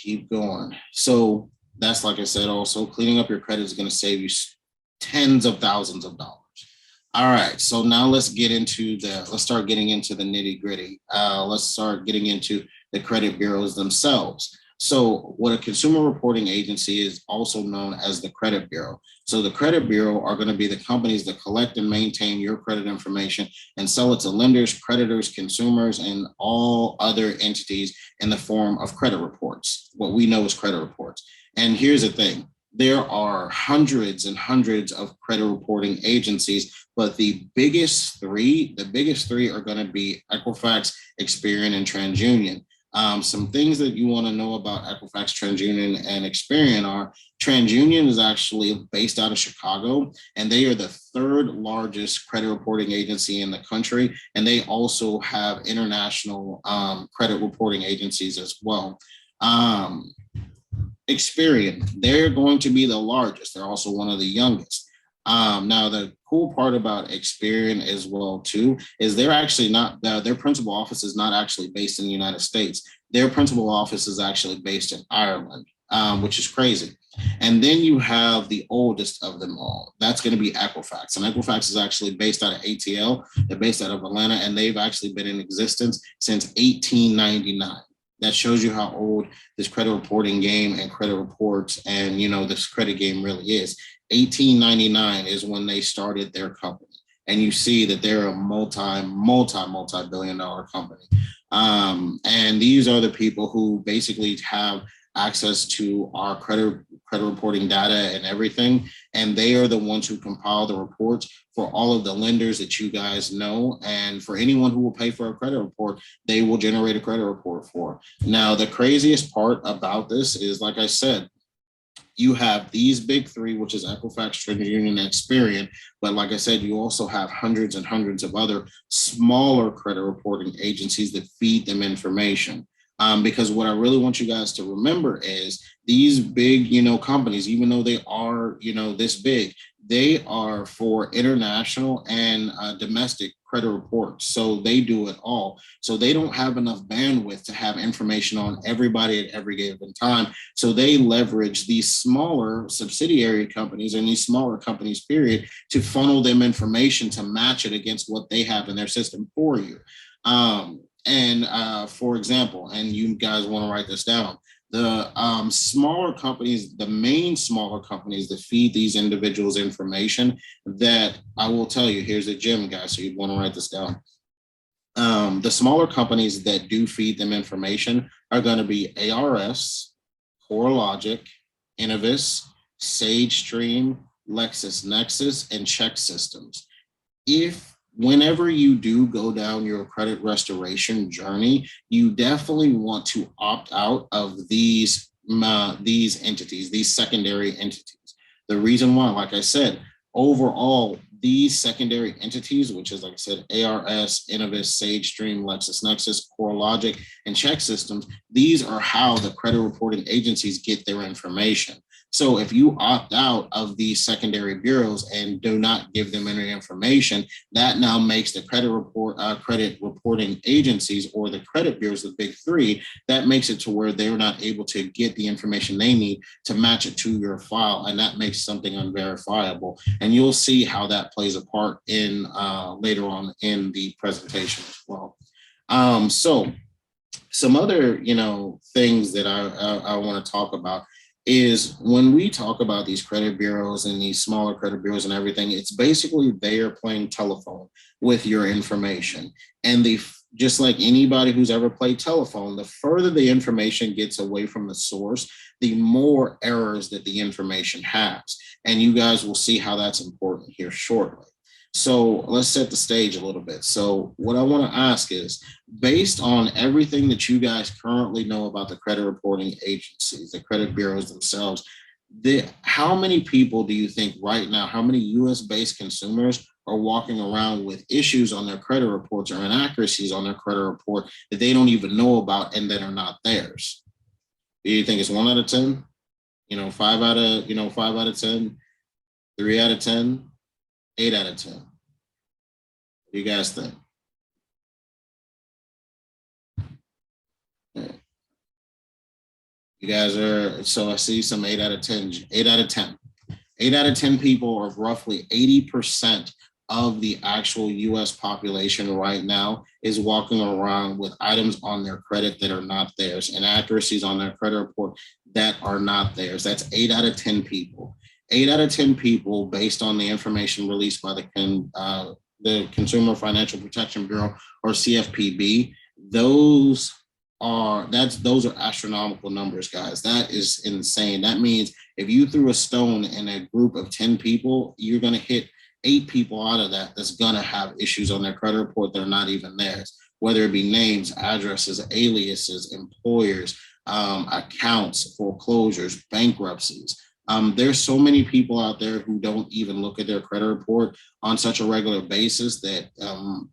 keep going. So that's, like I said, also cleaning up your credit is going to save you tens of thousands of dollars. All right, so now let's start getting into the nitty gritty. Let's start getting into the credit bureaus themselves. So what a consumer reporting agency is also known as the credit bureau. So the credit bureau are going to be the companies that collect and maintain your credit information and sell it to lenders, creditors, consumers, and all other entities in the form of credit reports, what we know as credit reports. And here's the thing. There are hundreds and hundreds of credit reporting agencies, but the biggest three are going to be Equifax, Experian, and Transunion. Some things that you want to know about Equifax, TransUnion, and Experian are TransUnion is actually based out of Chicago, and they are the third largest credit reporting agency in the country, and they also have international credit reporting agencies as well. Experian, they're going to be the largest. They're also one of the youngest. Now, the cool part about Experian as well, too, is they're actually not, their principal office is not actually based in the United States. Their principal office is actually based in Ireland, which is crazy. And then you have the oldest of them all. That's going to be Equifax. And Equifax is actually based out of ATL. They're based out of Atlanta, and they've actually been in existence since 1899. That shows you how old this credit reporting game and credit reports and, this credit game really is. 1899 is when they started their company. And you see that they're a multi-billion dollar company. And these are the people who basically have access to our credit reporting data and everything. And they are the ones who compile the reports for all of the lenders that you guys know. And for anyone who will pay for a credit report, they will generate a credit report for. Now, the craziest part about this is, like I said, you have these big three, which is Equifax, TransUnion, and Experian. But like I said, you also have hundreds and hundreds of other smaller credit reporting agencies that feed them information. Because what I really want you guys to remember is these big, companies, even though they are, this big, they are for international and domestic credit reports. So they do it all. So they don't have enough bandwidth to have information on everybody at every given time. So they leverage these smaller subsidiary companies and these smaller companies, period, to funnel them information to match it against what they have in their system for you. For example, and you guys want to write this down, the smaller companies, the main smaller companies that feed these individuals information, that I will tell you, here's a gem, guys, so you'd want to write this down. The smaller companies that do feed them information are going to be ARS, CoreLogic, Innovis, SageStream, LexisNexis, and Check Systems. Whenever you do go down your credit restoration journey, you definitely want to opt out of these entities, these secondary entities. The reason why, like I said, overall, these secondary entities, which is, like I said, ARS, Innovis, SageStream, LexisNexis, CoreLogic, and Check Systems, these are how the credit reporting agencies get their information. So if you opt out of these secondary bureaus and do not give them any information, that now makes the credit reporting agencies, or the credit bureaus, the big three, that makes it to where they're not able to get the information they need to match it to your file, and that makes something unverifiable. And you'll see how that plays a part in later on in the presentation as well. So some other things that I want to talk about is when we talk about these credit bureaus and these smaller credit bureaus and everything, it's basically they are playing telephone with your information. And just like anybody who's ever played telephone, the further the information gets away from the source, the more errors that the information has. And you guys will see how that's important here shortly. So let's set the stage a little bit. So what I want to ask is, based on everything that you guys currently know about the credit reporting agencies, the credit bureaus themselves, how many people do you think right now, how many US-based consumers are walking around with issues on their credit reports or inaccuracies on their credit report that they don't even know about and that are not theirs? Do you think it's 1 out of 10? 5 out of 10, 3 out of 10? 8 out of 10. What do you guys think? You guys are, so I see some 8 out of 10, 8 out of 10. 8 out of 10 people, or roughly 80% of the actual US population right now, is walking around with items on their credit that are not theirs, inaccuracies on their credit report that are not theirs. That's 8 out of 10 people. 8 out of 10 people, based on the information released by the Consumer Financial Protection Bureau, or CFPB. Those are astronomical numbers, guys. That is insane. That means if you threw a stone in a group of 10 people, you're going to hit 8 people out of that's going to have issues on their credit report that are not even theirs, whether it be names, addresses, aliases, employers, accounts, foreclosures, bankruptcies. There's so many people out there who don't even look at their credit report on such a regular basis that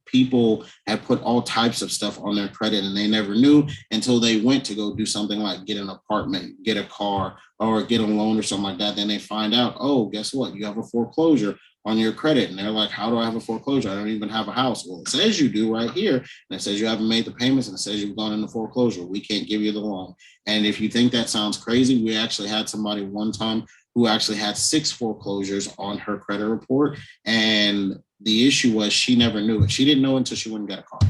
people have put all types of stuff on their credit and they never knew until they went to go do something like get an apartment, get a car, or get a loan or something like that. Then they find out, oh, guess what? You have a foreclosure on your credit. And they're like, how do I have a foreclosure? I don't even have a house. Well, it says you do right here. And it says you haven't made the payments, and it says you've gone into foreclosure. We can't give you the loan. And if you think that sounds crazy, we actually had somebody one time who actually had 6 foreclosures on her credit report. And the issue was she never knew it. She didn't know until she went and got a car.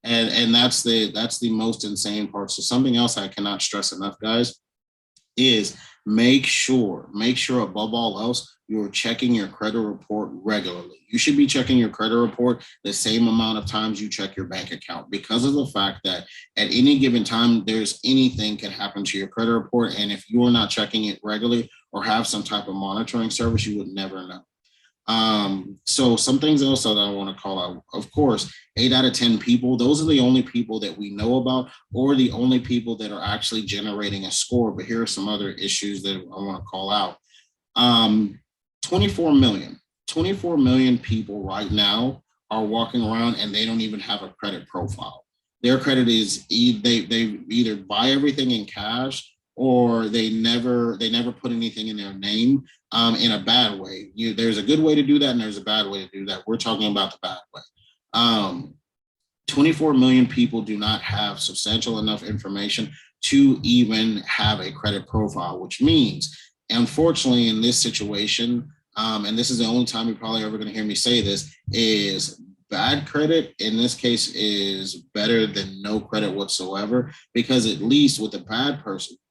And that's the most insane part. So something else I cannot stress enough, guys, is make sure above all else, you're checking your credit report regularly. You should be checking your credit report the same amount of times you check your bank account, because of the fact that at any given time, there's anything can happen to your credit report. And if you're not checking it regularly or have some type of monitoring service, you would never know. So some things else that I want to call out, of course, 8 out of 10 people, those are the only people that we know about, or the only people that are actually generating a score. But here are some other issues that I want to call out. 24 million people right now are walking around and they don't even have a credit profile. Their credit is they either buy everything in cash, or they never put anything in their name, in a bad way. There's a good way to do that, and there's a bad way to do that. We're talking about the bad way. 24 million people do not have substantial enough information to even have a credit profile, which means, unfortunately, in this situation, and this is the only time you're probably ever going to hear me say this, is bad credit in this case is better than no credit whatsoever, because at least with a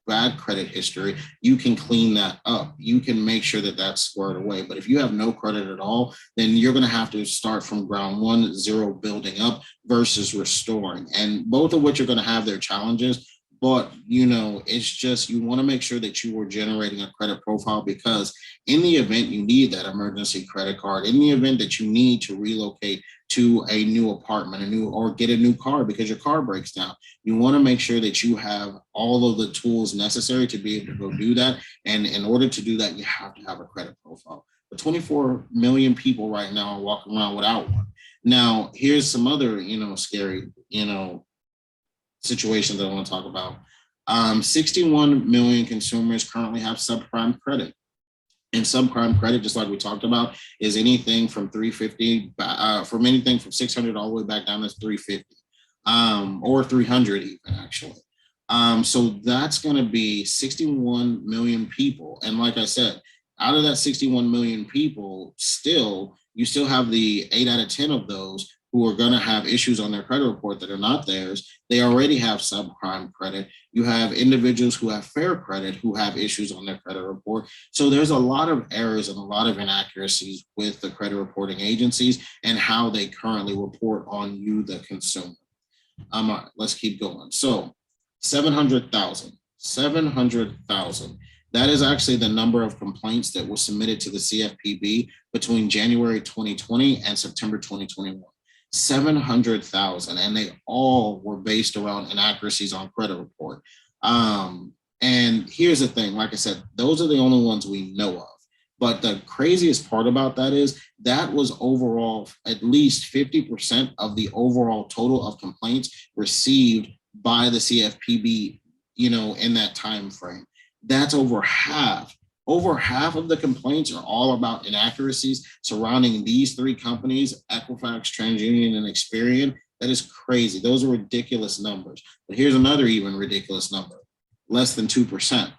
bad credit history, you can clean that up. You can make sure that that's squared away. But if you have no credit at all, then you're going to have to start from ground one, zero, building up versus restoring. And both of which are going to have their challenges. But, it's just, you want to make sure that you are generating a credit profile, because in the event you need that emergency credit card, in the event that you need to relocate to a new apartment, or get a new car because your car breaks down, you want to make sure that you have all of the tools necessary to be able to go do that. And in order to do that, you have to have a credit profile. But 24 million people right now are walking around without one. Now, here's some other, scary, situations that I want to talk about. 61 million consumers currently have subprime credit. And subprime credit, just like we talked about, is anything from 350, from anything from 600 all the way back down to 350, or 300 even, actually. So that's going to be 61 million people. And like I said, out of that 61 million people, you still have the 8 out of 10 of those who are going to have issues on their credit report that are not theirs. They already have subprime credit. You have individuals who have fair credit who have issues on their credit report. So there's a lot of errors and a lot of inaccuracies with the credit reporting agencies and how they currently report on you, the consumer. Let's keep going. So 700,000. That is actually the number of complaints that were submitted to the CFPB between January 2020 and September 2021. 700,000, and they all were based around inaccuracies on credit report. And here's the thing, like I said, those are the only ones we know of. But the craziest part about that is that was overall at least 50% of the overall total of complaints received by the CFPB, in that time frame. That's over half. Over half of the complaints are all about inaccuracies surrounding these 3 companies, Equifax, Transunion, and Experian. That is crazy. Those are ridiculous numbers. But here's another even ridiculous number. Less than 2%.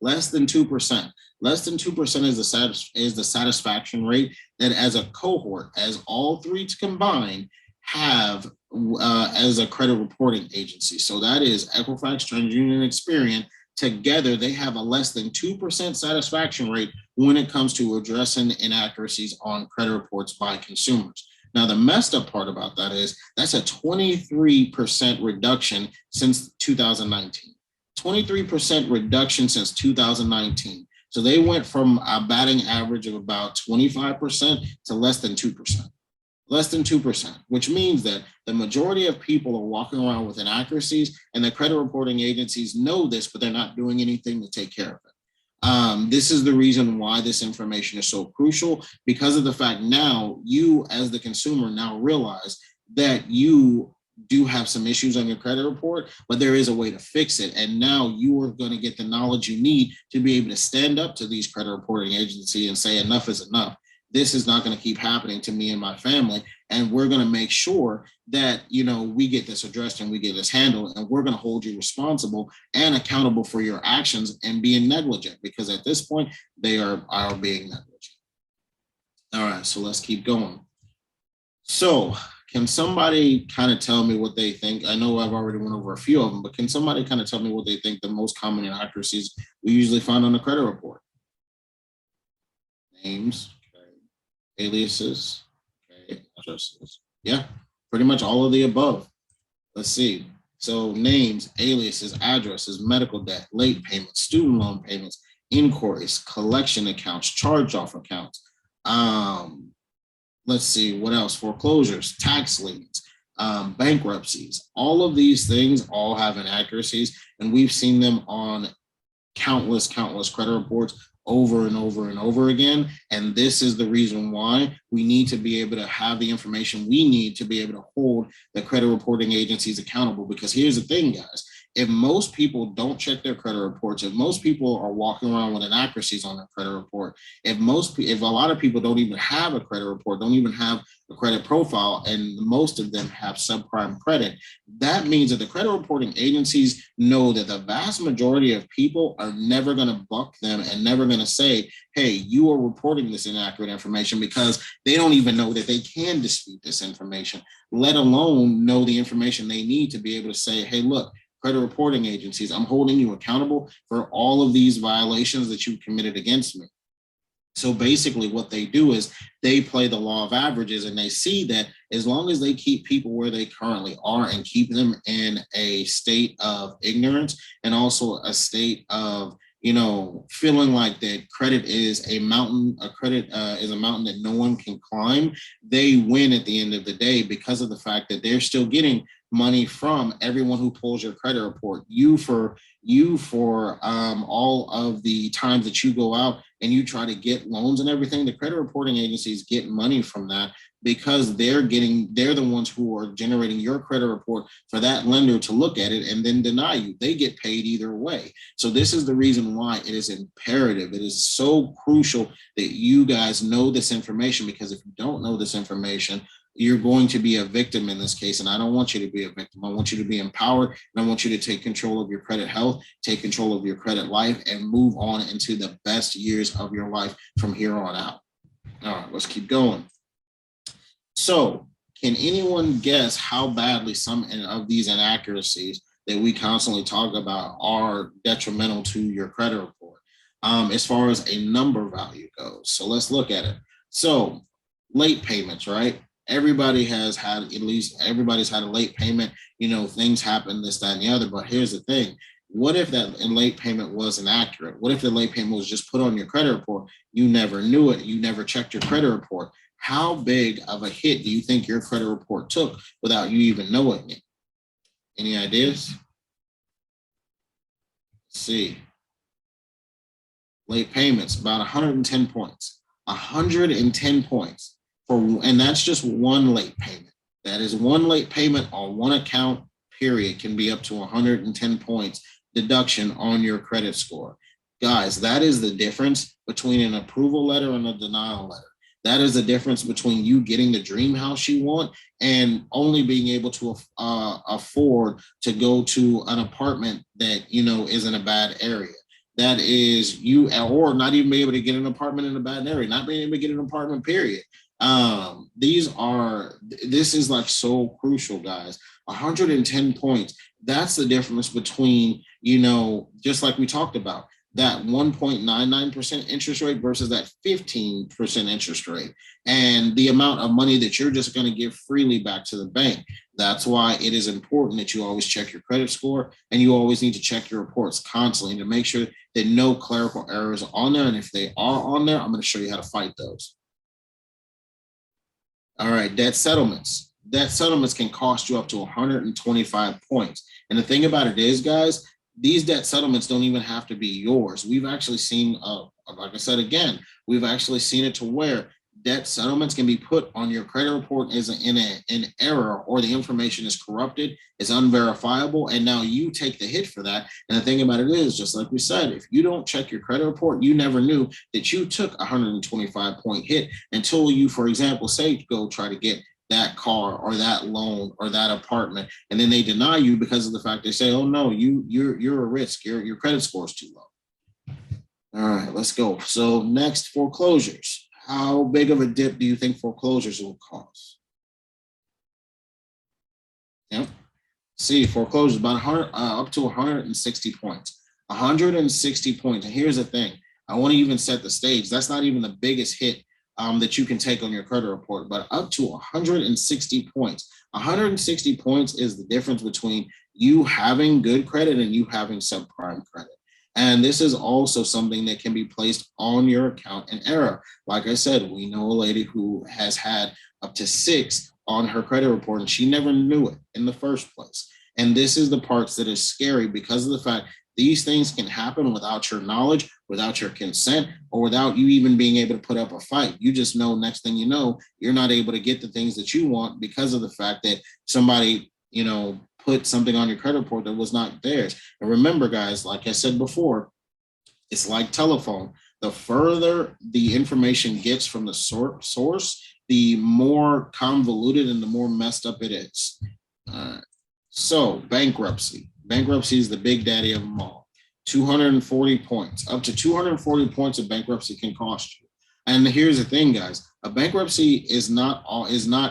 Less than 2%. Less than 2% is the satisfaction rate that as a cohort, as all three combined, have as a credit reporting agency. So that is Equifax, Transunion, and Experian. Together, they have a less than 2% satisfaction rate when it comes to addressing inaccuracies on credit reports by consumers. Now, the messed up part about that is that's a 23% reduction since 2019. 23% reduction since 2019. So they went from a batting average of about 25% to less than 2%. Less than 2%, which means that the majority of people are walking around with inaccuracies, and the credit reporting agencies know this, but they're not doing anything to take care of it. This is the reason why this information is so crucial, because of the fact now you as the consumer now realize that you do have some issues on your credit report, but there is a way to fix it. And now you are going to get the knowledge you need to be able to stand up to these credit reporting agencies and say enough is enough. This is not going to keep happening to me and my family. And we're going to make sure that, we get this addressed and we get this handled, and we're going to hold you responsible and accountable for your actions and being negligent, because at this point they are being negligent. All right, so let's keep going. So can somebody kind of tell me what they think? I know I've already went over a few of them, but can somebody kind of tell me what they think the most common inaccuracies we usually find on a credit report? Names, okay. Aliases, okay. Addresses. Yeah, pretty much all of the above. Let's see. So names, aliases, addresses, medical debt, late payments, student loan payments, inquiries, collection accounts, charge-off accounts. Let's see, what else? Foreclosures, tax liens, bankruptcies. All of these things all have inaccuracies, and we've seen them on countless credit reports over and over and over again. And this is the reason why we need to be able to have the information we need to be able to hold the credit reporting agencies accountable. Because here's the thing, guys. If most people don't check their credit reports, if most people are walking around with inaccuracies on their credit report, if a lot of people don't even have a credit report, don't even have a credit profile, and most of them have subprime credit, that means that the credit reporting agencies know that the vast majority of people are never going to buck them and never going to say, hey, you are reporting this inaccurate information, because they don't even know that they can dispute this information, let alone know the information they need to be able to say, hey, look, credit reporting agencies, I'm holding you accountable for all of these violations that you committed against me. So basically what they do is they play the law of averages, and they see that as long as they keep people where they currently are and keep them in a state of ignorance, and also a state of, feeling like that credit is a mountain, is a mountain that no one can climb, they win at the end of the day, because of the fact that they're still getting money from everyone who pulls your credit report. You for all of the times that you go out and you try to get loans and everything, the credit reporting agencies get money from that, because they're the ones who are generating your credit report for that lender to look at it and then deny you. They get paid either way. So this is the reason why it is imperative. It is so crucial that you guys know this information, because if you don't know this information, you're going to be a victim in this case. And I don't want you to be a victim. I want you to be empowered, and I want you to take control of your credit health, take control of your credit life, and move on into the best years of your life from here on out. All right, let's keep going. So can anyone guess how badly some of these inaccuracies that we constantly talk about are detrimental to your credit report, as far as a number value goes? So let's look at it. So late payments, right? Everybody's had a late payment. Things happen, this, that, and the other. But here's the thing. What if that late payment was inaccurate? What if the late payment was just put on your credit report? You never knew it. You never checked your credit report. How big of a hit do you think your credit report took without you even knowing it? Any ideas? Let's see. Late payments, about 110 points. 110 points. And that's just one late payment. That is one late payment on one account, period, can be up to 110 points deduction on your credit score. Guys, that is the difference between an approval letter and a denial letter. That is the difference between you getting the dream house you want and only being able to afford to go to an apartment that, is in a bad area. That is you, or not even be able to get an apartment in a bad area, not being able to get an apartment, period. This is like so crucial, guys. 110 points. That's the difference between, just like we talked about, that 1.99% interest rate versus that 15% interest rate, and the amount of money that you're just going to give freely back to the bank. That's why it is important that you always check your credit score, and you always need to check your reports constantly to make sure that no clerical errors are on there. And if they are on there, I'm going to show you how to fight those. All right, debt settlements. Debt settlements can cost you up to 125 points. And the thing about it is, guys, these debt settlements don't even have to be yours. We've actually seen, like I said again, we've actually seen it to where debt settlements can be put on your credit report as an error, or the information is corrupted, is unverifiable, and now you take the hit for that. And the thing about it is, just like we said, if you don't check your credit report, you never knew that you took a 125-point hit until you, for example, say go try to get that car or that loan or that apartment, and then they deny you because of the fact they say, oh no, you're a risk, your credit score is too low. All right, let's go. So next, foreclosures. How big of a dip do you think foreclosures will cause? Yep. See, foreclosures about 100, up to 160 points. 160 points. And here's the thing. I want to even set the stage. That's not even the biggest hit that you can take on your credit report, but up to 160 points. 160 points is the difference between you having good credit and you having subprime credit. And this is also something that can be placed on your account in error. Like I said, we know a lady who has had up to 6 on her credit report, and she never knew it in the first place. And this is the parts that is scary, because of the fact these things can happen without your knowledge, without your consent, or without you even being able to put up a fight. You just know, next thing you know, you're not able to get the things that you want because of the fact that somebody, put something on your credit report that was not theirs. And remember, guys, like I said before, it's like telephone. The further the information gets from the source, the more convoluted and the more messed up it is. So bankruptcy. Bankruptcy is the big daddy of them all. 240 points. Up to 240 points of bankruptcy can cost you. And here's the thing, guys. A bankruptcy is not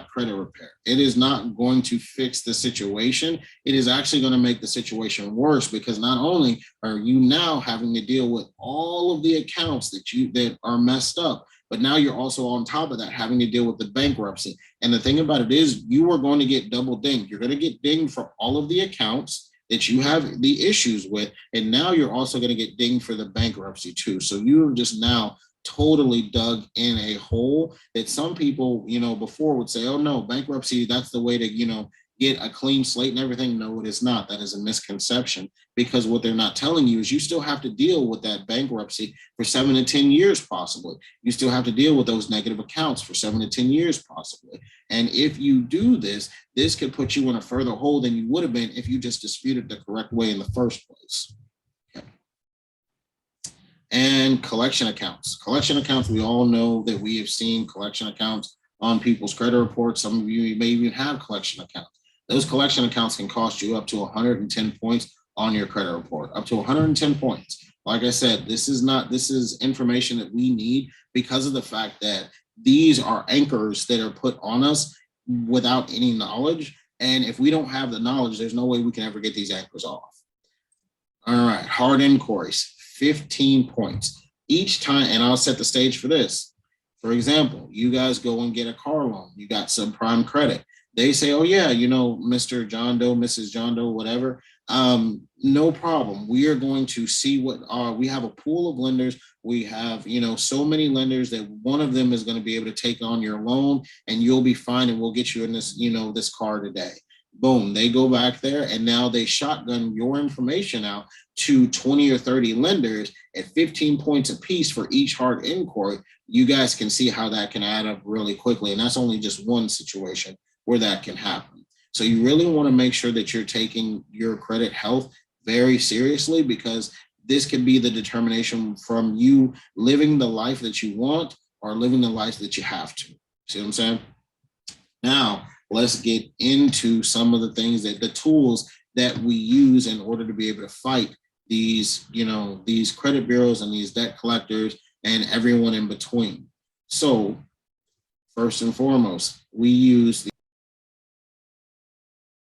credit repair. It is not going to fix the situation. It is actually going to make the situation worse, because not only are you now having to deal with all of the accounts that are messed up, but now you're also on top of that having to deal with the bankruptcy. And the thing about it is, you are going to get double dinged. You're going to get dinged for all of the accounts that you have the issues with, and now you're also going to get dinged for the bankruptcy too. So you're just now totally dug in a hole that some people, before would say, oh no, bankruptcy, that's the way to, get a clean slate and everything. No, it is not. That is a misconception, because what they're not telling you is you still have to deal with that bankruptcy for 7 to 10 years, possibly. You still have to deal with those negative accounts for 7 to 10 years, possibly. And if you do this could put you in a further hole than you would have been if you just disputed the correct way in the first place. And collection accounts. Collection accounts, we all know that we have seen collection accounts on people's credit reports. Some of you may even have collection accounts. Those collection accounts can cost you up to 110 points on your credit report, up to 110 points. Like I said, this is information that we need because of the fact that these are anchors that are put on us without any knowledge. And if we don't have the knowledge, there's no way we can ever get these anchors off. All right, hard inquiries. 15 points each time. And I'll set the stage for this. For example, you guys go and get a car loan. You got subprime credit. They say, oh yeah, Mr. John Doe, Mrs. John Doe, whatever. No problem. We are going to see we have a pool of lenders. We have, so many lenders that one of them is going to be able to take on your loan, and you'll be fine. And we'll get you in this, this car today. Boom, they go back there, and now they shotgun your information out to 20 or 30 lenders at 15 points a piece for each hard inquiry. You guys can see how that can add up really quickly. And that's only just one situation where that can happen. So you really want to make sure that you're taking your credit health very seriously, because this could be the determination from you living the life that you want, are living the life that you have to. See what I'm saying? Now, let's get into some of the things that the tools that we use in order to be able to fight these, these credit bureaus and these debt collectors and everyone in between. So, first and foremost, we use